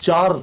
4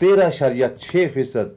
13.6%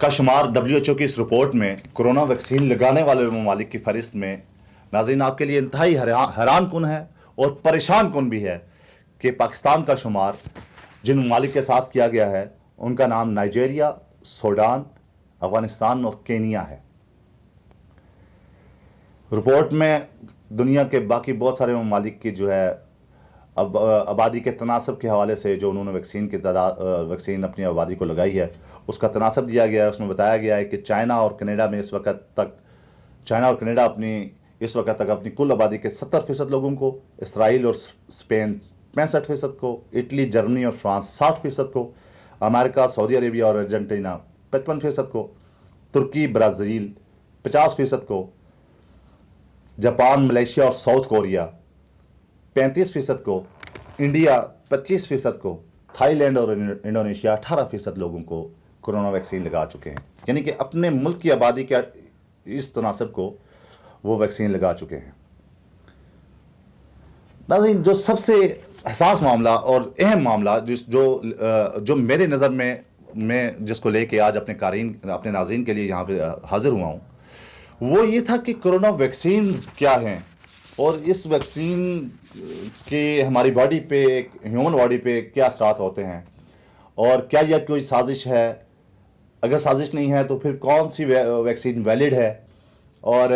کا شمار WHO کی اس رپورٹ میں کورونا ویکسین لگانے والے ممالک کی فہرست میں ناظرین آپ کے لیے انتہائی حیران کن ہے اور پریشان کن بھی ہے کہ پاکستان کا شمار جن ممالک کے ساتھ کیا گیا ہے ان کا نام نائجیریا، سوڈان، افغانستان اور کینیا ہے۔ رپورٹ میں دنیا کے باقی بہت سارے ممالک کی جو ہے آبادی کے تناسب کے حوالے سے جو انہوں نے ویکسین اپنی آبادی کو لگائی ہے اس کا تناسب دیا گیا ہے۔ اس میں بتایا گیا ہے کہ چائنا اور کینیڈا اپنی کل آبادی کے 70% لوگوں کو، اسرائیل اور اسپین 65% کو، اٹلی، جرمنی اور فرانس 60% کو، امریکہ، سعودی عربیہ اور ارجنٹینا 55% کو، ترکی، برازیل 50% کو، جاپان، ملیشیا اور ساؤتھ کوریا 35% کو، انڈیا 25% کو، تھائی لینڈ اور انڈونیشیا 18% لوگوں کو کورونا ویکسین لگا چکے ہیں، یعنی کہ اپنے ملک کی آبادی کے اس تناسب کو وہ ویکسین لگا چکے ہیں۔ ناظرین، جو سب سے حساس معاملہ اور اہم معاملہ جو میرے نظر میں جس کو لے کے آج اپنے ناظرین کے لیے یہاں پہ حاضر ہوا ہوں وہ یہ تھا کہ کورونا ویکسینز کیا ہیں اور اس ویکسین کے ہماری باڈی پہ، ہیومن باڈی پہ کیا اثرات ہوتے ہیں، اور کیا یہ کوئی سازش ہے؟ اگر سازش نہیں ہے تو پھر کون سی ویکسین ویلڈ ہے اور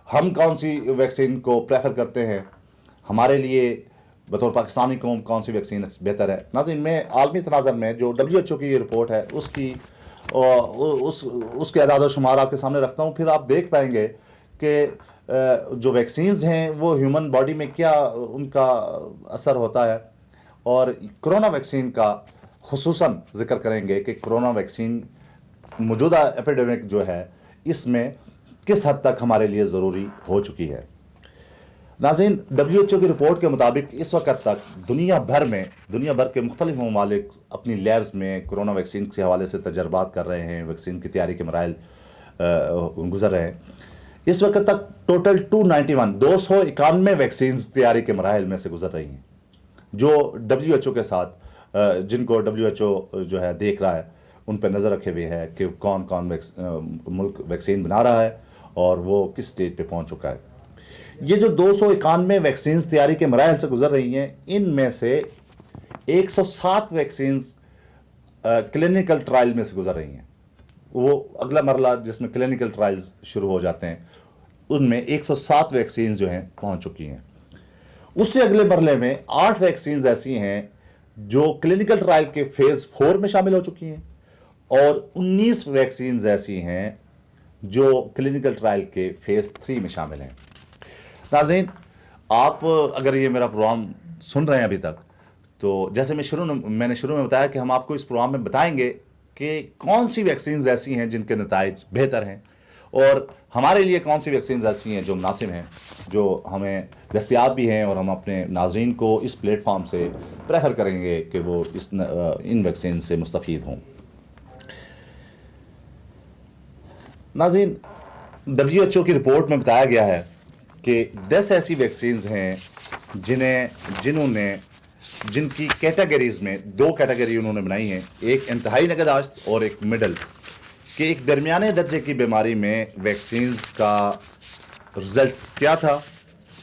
ہم کون سی ویکسین کو پریفر کرتے ہیں؟ ہمارے لیے بطور پاکستانی قوم کون سی ویکسین بہتر ہے؟ ناظرین، میں عالمی تناظر میں جو WHO کی یہ رپورٹ ہے اس کے اعداد و شمار آپ کے سامنے رکھتا ہوں، پھر آپ دیکھ پائیں گے کہ جو ویکسینز ہیں وہ ہیومن باڈی میں کیا ان کا اثر ہوتا ہے، اور کرونا ویکسین کا خصوصاً ذکر کریں گے کہ کرونا ویکسین موجودہ ایپیڈیمک جو ہے اس میں کس حد تک ہمارے لیے ضروری ہو چکی ہے۔ ناظرین، WHO کی رپورٹ کے مطابق اس وقت تک دنیا بھر کے مختلف ممالک اپنی لیبز میں کرونا ویکسین کے حوالے سے تجربات کر رہے ہیں، ویکسین کی تیاری کے مراحل گزر رہے ہیں۔ اس وقت تک ٹوٹل 291 ویکسینز تیاری کے مراحل میں سے گزر رہی ہیں، جو WHO کے ساتھ جن کو WHO جو ہے دیکھ رہا ہے ان پہ نظر رکھے ہوئے ہے کہ کون ملک ویکسین بنا رہا ہے اور وہ کس سٹیج پہ پہنچ چکا ہے۔ یہ جو 291 ویکسینز تیاری کے مراحل سے گزر رہی ہیں، ان میں سے 107 ویکسینز کلینکل ٹرائل میں سے گزر رہی ہیں۔ وہ اگلا مرحلہ جس میں کلینکل ٹرائلز شروع ہو جاتے ہیں، ان میں 107 ویکسینز جو ہیں پہنچ چکی ہیں۔ اس سے اگلے مرحلے میں 8 ویکسینز ایسی ہیں جو کلینکل ٹرائل کے فیز 4 میں شامل ہو چکی ہیں، اور 19 ویکسینز ایسی ہیں جو کلینکل ٹرائل کے فیز 3 میں شامل ہیں۔ ناظرین، آپ اگر یہ میرا پروگرام سن رہے ہیں ابھی تک، تو جیسے میں نے شروع میں بتایا کہ ہم آپ کو اس پروگرام میں بتائیں گے کہ کون سی ویکسینز ایسی ہیں جن کے نتائج بہتر ہیں، اور ہمارے لیے کون سی ویکسینز ایسی ہیں جو مناسب ہیں، جو ہمیں دستیاب بھی ہیں، اور ہم اپنے ناظرین کو اس پلیٹ فارم سے پریفر کریں گے کہ وہ ان ویکسین سے مستفید ہوں۔ ناظرین، WHO کی رپورٹ میں بتایا گیا ہے کہ 10 ایسی ویکسینز ہیں جن کی کیٹیگریز میں 2 کیٹیگری انہوں نے بنائی ہیں، ایک انتہائی نگہداشت اور ایک مڈل، کہ ایک درمیانے درجے کی بیماری میں ویکسینز کا رزلٹ کیا تھا،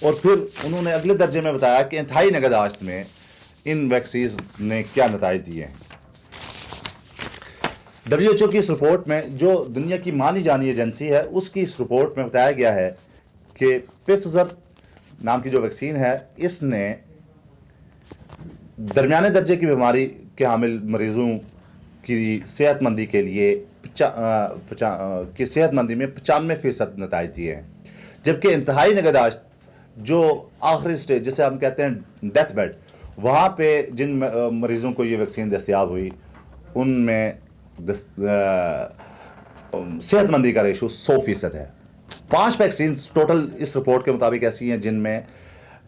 اور پھر انہوں نے اگلے درجے میں بتایا کہ انتہائی نگہداشت میں ان ویکسینز نے کیا نتائج دیے ہیں۔ WHO کی اس رپورٹ میں، جو دنیا کی مانی جانی ایجنسی ہے، اس کی اس رپورٹ میں بتایا گیا ہے کہ پفزر نام کی جو ویکسین ہے، اس نے درمیانے درجے کی بیماری کے حامل مریضوں کی صحت مندی کے لیے صحت مندی میں 95% نتائج دیے ہیں، جبکہ انتہائی نگہداشت جو آخری سٹیج جسے ہم کہتے ہیں ڈیتھ بیڈ، وہاں پہ جن مریضوں کو یہ ویکسین دستیاب ہوئی ان میں صحت مندی کا ریشو 100% ہے۔ 5 ویکسینز ٹوٹل اس رپورٹ کے مطابق ایسی ہیں جن میں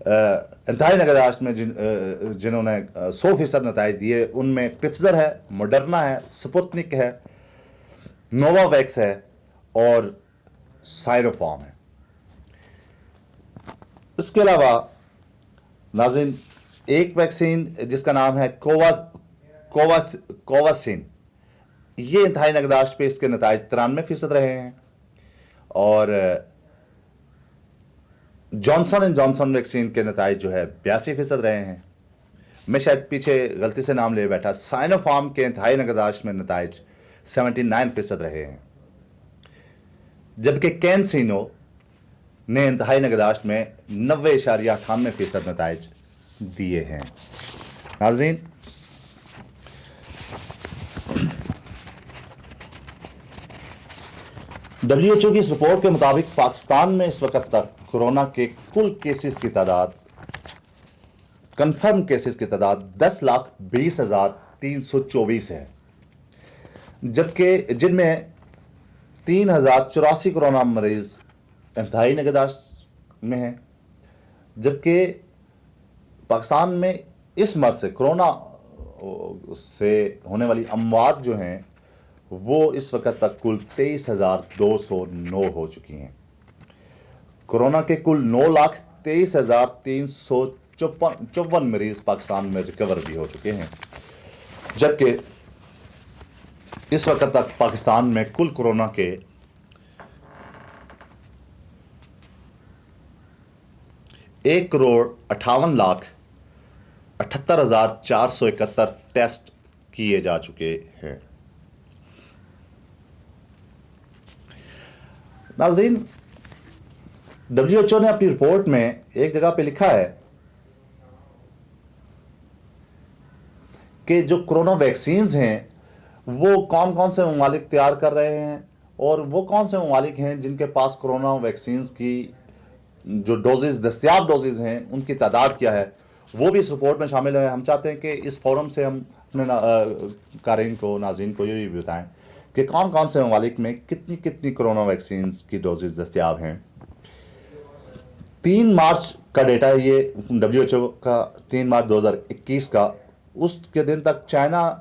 انتہائی نگہداشت میں جنہوں نے 100% نتائج دیے، ان میں پفزر ہے، موڈرنا ہے، سپوتنک ہے، نووا ویکس ہے اور سائنوفارم ہے۔ اس کے علاوہ ناظرین، ایک ویکسین جس کا نام ہے کوواسین، یہ انتہائی نگہداشت پہ اس کے نتائج 93% رہے ہیں، اور جانسن اینڈ جانسن ویکسین کے نتائج جو ہے 82% رہے ہیں۔ میں شاید پیچھے غلطی سے نام لے بیٹھا، سائنو فارم کے انتہائی نگہداشت میں نتائج 79% رہے ہیں، جبکہ کینسینو نے انتہائی نگہداشت میں 90.98% نتائج دیے ہیں۔ ناظرین، WHO کی اس رپورٹ کے مطابق پاکستان میں اس وقت تک کورونا کے کل کیسز کی تعداد، کنفرم کیسز کی تعداد 10,20,324 ہے، جبکہ جن میں 3,084 کورونا مریض انتہائی نگہداشت میں ہیں، جبکہ پاکستان میں اس مرض سے، کورونا سے ہونے والی اموات جو ہیں وہ اس وقت تک کل 23,209 ہو چکی ہیں۔ کورونا کے کل 9,23,354 مریض پاکستان میں ریکور بھی ہو چکے ہیں، جبکہ اس وقت تک پاکستان میں کل کورونا کے 1,58,78,471 ٹیسٹ کیے جا چکے ہیں۔ ناظرین، WHO نے اپنی رپورٹ میں ایک جگہ پہ لکھا ہے کہ جو کورونا ویکسینز ہیں وہ کون کون سے ممالک تیار کر رہے ہیں، اور وہ کون سے ممالک ہیں جن کے پاس کورونا ویکسینز کی جو ڈوزز، دستیاب ڈوزز ہیں، ان کی تعداد کیا ہے، وہ بھی اس رپورٹ میں شامل ہے۔ ہم چاہتے ہیں کہ اس فورم سے ہم اپنے قارئین کو، ناظرین کو یہ بھی بتائیں کہ کون کون سے ممالک میں کتنی کتنی کورونا ویکسینز کی ڈوزز دستیاب ہیں۔ 3 مارچ کا ڈیٹا ہے یہ WHO کا، 3 مارچ 2021 کا۔ اس کے دن تک چائنا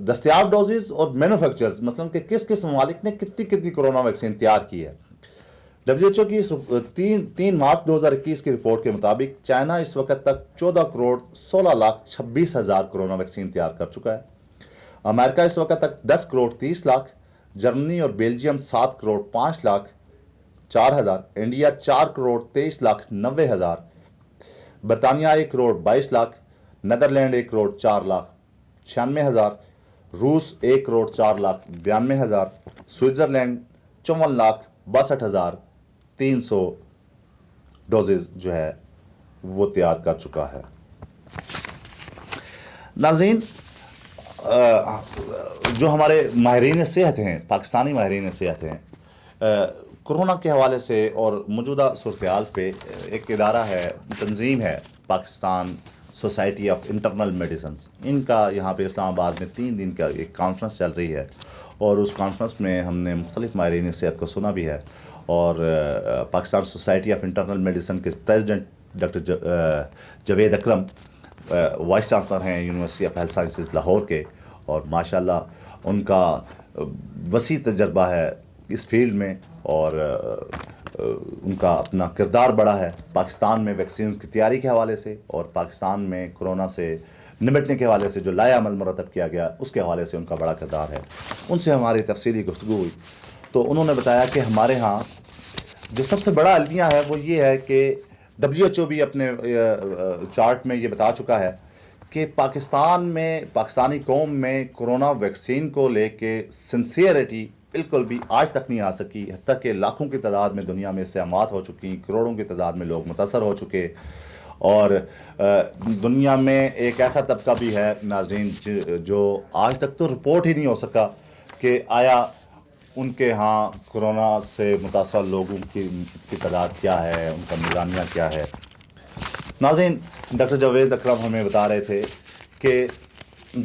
دستیاب ڈوزز اور مینوفیکچرز، مثلا کہ کس کس ممالک نے کتنی کتنی کورونا ویکسین تیار کی ہے۔ WHO کی 3 مارچ 2021 کی رپورٹ کے مطابق چائنا اس وقت تک 14,16,26,000 کورونا ویکسین تیار کر چکا ہے۔ امریکہ اس وقت تک 10,30,00,000، جرمنی اور بیلجیم 7,05,04,000، انڈیا 4,23,90,000، برطانیہ 1,22,00,000، نیدرلینڈ 1,04,96,000، روس 1,04,92,000، سوئٹزرلینڈ 54,62,300 ڈوزز جو ہے وہ تیار کر چکا ہے۔ ناظرین، جو ہمارے ماہرین صحت ہیں، پاکستانی ماہرین صحت ہیں، کورونا کے حوالے سے اور موجودہ صورتحال پہ ایک ادارہ ہے، تنظیم ہے، Pakistan society of internal medicines, ان کا یہاں پہ اسلام آباد میں 3 دن کا ایک کانفرنس چل رہی ہے، اور اس کانفرنس میں ہم نے مختلف ماہرین صحت کو سنا بھی ہے، اور Pakistan society of internal medicine کے پریزیڈنٹ ڈاکٹر جاوید اکرم وائس چانسلر ہیں university of health sciences Lahore کے، اور ماشاءاللہ ان کا وسیع تجربہ ہے اس فیلڈ میں، اور ان کا اپنا کردار بڑا ہے پاکستان میں ویکسینز کی تیاری کے حوالے سے، اور پاکستان میں کورونا سے نمٹنے کے حوالے سے جو لائحہ عمل مرتب کیا گیا اس کے حوالے سے ان کا بڑا کردار ہے۔ ان سے ہماری تفصیلی گفتگو ہوئی تو انہوں نے بتایا کہ ہمارے ہاں جو سب سے بڑا المیہ ہے وہ یہ ہے کہ WHO بھی اپنے چارٹ میں یہ بتا چکا ہے کہ پاکستان میں، پاکستانی قوم میں کورونا ویکسین کو لے کے سنسیئرٹی بالکل بھی آج تک نہیں آ سکی، حتیٰ کہ لاکھوں کی تعداد میں دنیا میں اس سے اموات ہو چکی، کروڑوں کی تعداد میں لوگ متاثر ہو چکے، اور دنیا میں ایک ایسا طبقہ بھی ہے ناظرین جو آج تک تو رپورٹ ہی نہیں ہو سکا کہ آیا ان کے ہاں کورونا سے متاثر لوگوں کی تعداد کیا ہے، ان کا میزانیہ کیا ہے۔ ناظرین، ڈاکٹر جاوید اکرم ہمیں بتا رہے تھے کہ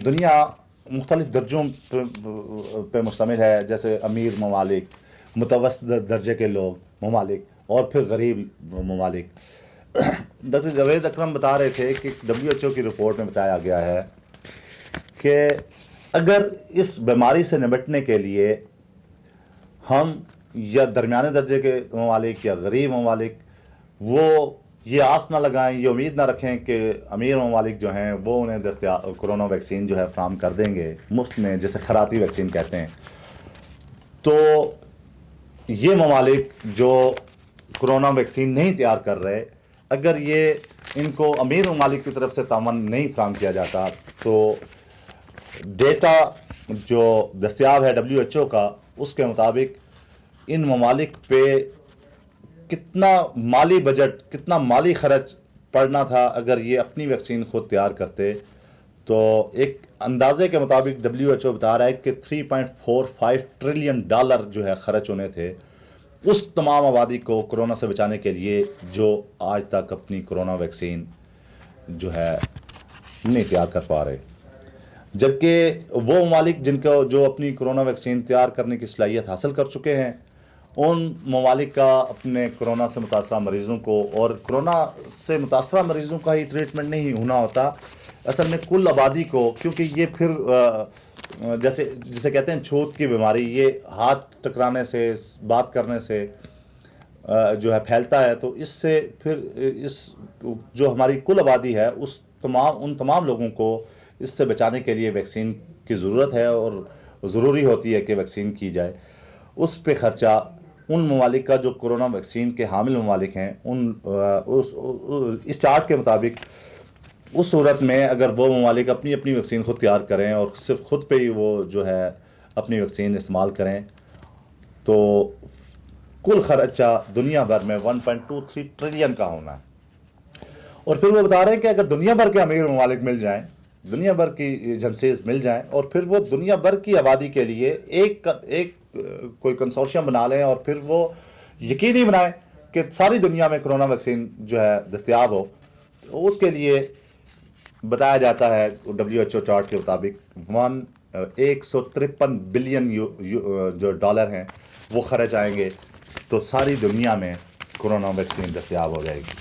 دنیا مختلف درجوں پہ مشتمل ہے، جیسے امیر ممالک، متوسط درجے کے لوگ ممالک، اور پھر غریب ممالک۔ ڈاکٹر جاوید اکرم بتا رہے تھے کہ WHO کی رپورٹ میں بتایا گیا ہے کہ اگر اس بیماری سے نمٹنے کے لیے ہم یا درمیانے درجے کے ممالک یا غریب ممالک وہ یہ آس نہ لگائیں، یہ امید نہ رکھیں کہ امیر ممالک جو ہیں وہ انہیں کرونا ویکسین جو ہے فراہم کر دیں گے مفت میں، جسے خراتی ویکسین کہتے ہیں. تو یہ ممالک جو کرونا ویکسین نہیں تیار کر رہے، اگر یہ ان کو امیر ممالک کی طرف سے تعاون نہیں فراہم کیا جاتا تو ڈیٹا جو دستیاب ہے WHO کا، اس کے مطابق ان ممالک پہ کتنا مالی بجٹ، کتنا مالی خرچ پڑنا تھا اگر یہ اپنی ویکسین خود تیار کرتے. تو ایک اندازے کے مطابق WHO بتا رہا ہے کہ $3.45 ٹریلین جو ہے خرچ ہونے تھے اس تمام آبادی کو کرونا سے بچانے کے لیے جو آج تک اپنی کرونا ویکسین جو ہے نہیں تیار کر پا رہے. جبکہ وہ ممالک جن کو جو اپنی کرونا ویکسین تیار کرنے کی صلاحیت حاصل کر چکے ہیں، ان ممالک کا اپنے کرونا سے متاثرہ مریضوں کو، اور کرونا سے متاثرہ مریضوں کا ہی ٹریٹمنٹ نہیں ہونا ہوتا، اصل میں کل آبادی کو، کیونکہ یہ پھر جسے کہتے ہیں چھوت کی بیماری، یہ ہاتھ ٹکرانے سے، بات کرنے سے جو ہے پھیلتا ہے. تو اس سے پھر اس جو ہماری کل آبادی ہے ان تمام لوگوں کو اس سے بچانے کے لیے ویکسین کی ضرورت ہے، اور ضروری ہوتی ہے کہ ویکسین کی جائے. اس پہ خرچہ ان ممالک کا جو کرونا ویکسین کے حامل ممالک ہیں، اس چارٹ کے مطابق اس صورت میں اگر وہ ممالک اپنی ویکسین خود تیار کریں اور صرف خود پہ ہی وہ جو ہے اپنی ویکسین استعمال کریں، تو کل خرچہ دنیا بھر میں 1.23 ٹریلین کا ہونا ہے. اور پھر وہ بتا رہے ہیں کہ اگر دنیا بھر کے امیر ممالک مل جائیں، دنیا بھر کی ایجنسیز مل جائیں، اور پھر وہ دنیا بھر کی آبادی کے لیے ایک کوئی کنسورشیم بنا لیں، اور پھر وہ یقینی بنائیں کہ ساری دنیا میں کرونا ویکسین جو ہے دستیاب ہو، اس کے لیے بتایا جاتا ہے WHO چارٹ کے مطابق 153 بلین جو ڈالر ہیں وہ خرچ آئیں گے، تو ساری دنیا میں کرونا ویکسین دستیاب ہو جائے گی.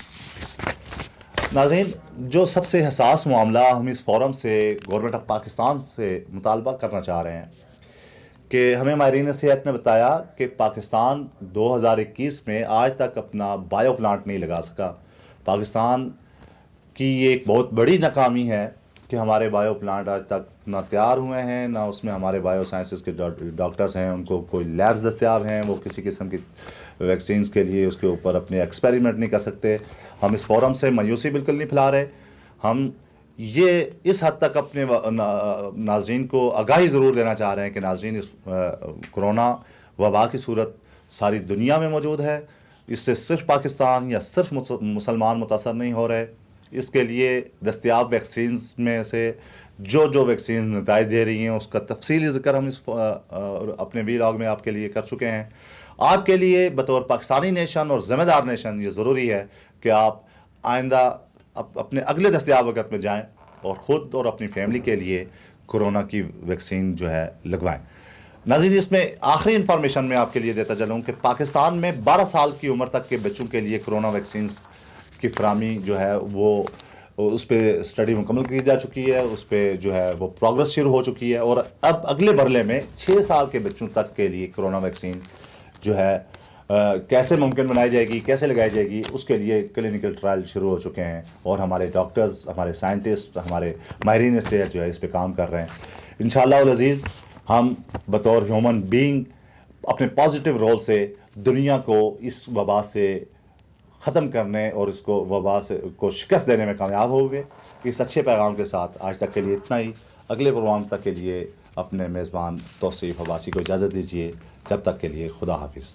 ناظرین، جو سب سے حساس معاملہ ہم اس فورم سے گورنمنٹ آف پاکستان سے مطالبہ کرنا چاہ رہے ہیں کہ ہمیں ماہرین صحت نے بتایا کہ پاکستان 2021 میں آج تک اپنا بایو پلانٹ نہیں لگا سکا. پاکستان کی یہ ایک بہت بڑی ناکامی ہے کہ ہمارے بایو پلانٹ آج تک نہ تیار ہوئے ہیں، نہ اس میں ہمارے بایو سائنسز کے ڈاکٹرز ہیں، ان کو کوئی لیبز دستیاب ہیں، وہ کسی قسم کی ویکسینز کے لیے اس کے اوپر اپنے ایکسپیریمنٹ نہیں کر سکتے. ہم اس فورم سے مایوسی بالکل نہیں پھیلا رہے، ہم یہ اس حد تک اپنے ناظرین کو آگاہی ضرور دینا چاہ رہے ہیں کہ ناظرین، اس کرونا وبا کی صورت ساری دنیا میں موجود ہے. اس سے صرف پاکستان یا صرف مسلمان متاثر نہیں ہو رہے. اس کے لیے دستیاب ویکسینز میں سے جو ویکسین نتائج دے رہی ہیں اس کا تفصیلی ذکر ہم اپنے ویلاگ میں آپ کے لیے کر چکے ہیں. آپ کے لیے بطور پاکستانی نیشن اور ذمہ دار نیشن یہ ضروری ہے کہ آپ آئندہ اپنے اگلے دستیاب وقت میں جائیں اور خود اور اپنی فیملی کے لیے کرونا کی ویکسین جو ہے لگوائیں. ناظرین، اس میں آخری انفارمیشن میں آپ کے لیے دیتا چلوں کہ پاکستان میں 12 سال کی عمر تک کے بچوں کے لیے کرونا ویکسینز کی فراہمی جو ہے وہ اس پہ اسٹڈی مکمل کی جا چکی ہے، اس پہ جو ہے وہ پروگرس شروع ہو چکی ہے، اور اب اگلے مرحلے میں 6 سال کے بچوں تک کے لیے کرونا ویکسین جو ہے کیسے ممکن بنائی جائے گی، کیسے لگائی جائے گی، اس کے لیے کلینکل ٹرائل شروع ہو چکے ہیں، اور ہمارے ڈاکٹرز، ہمارے سائنٹسٹ، ہمارے ماہرین صحت جو ہے اس پہ کام کر رہے ہیں. انشاءاللہ العزیز ہم بطور ہیومن بینگ اپنے پازیٹیو رول سے دنیا کو اس وبا سے ختم کرنے اور اس کو وبا سے کو شکست دینے میں کامیاب ہو گئے. اس اچھے پیغام کے ساتھ آج تک کے لیے اتنا ہی. اگلے پروگرام تک کے لیے اپنے میزبان توصیف عباسی کو اجازت دیجیے. جب تک کے لیے خدا حافظ.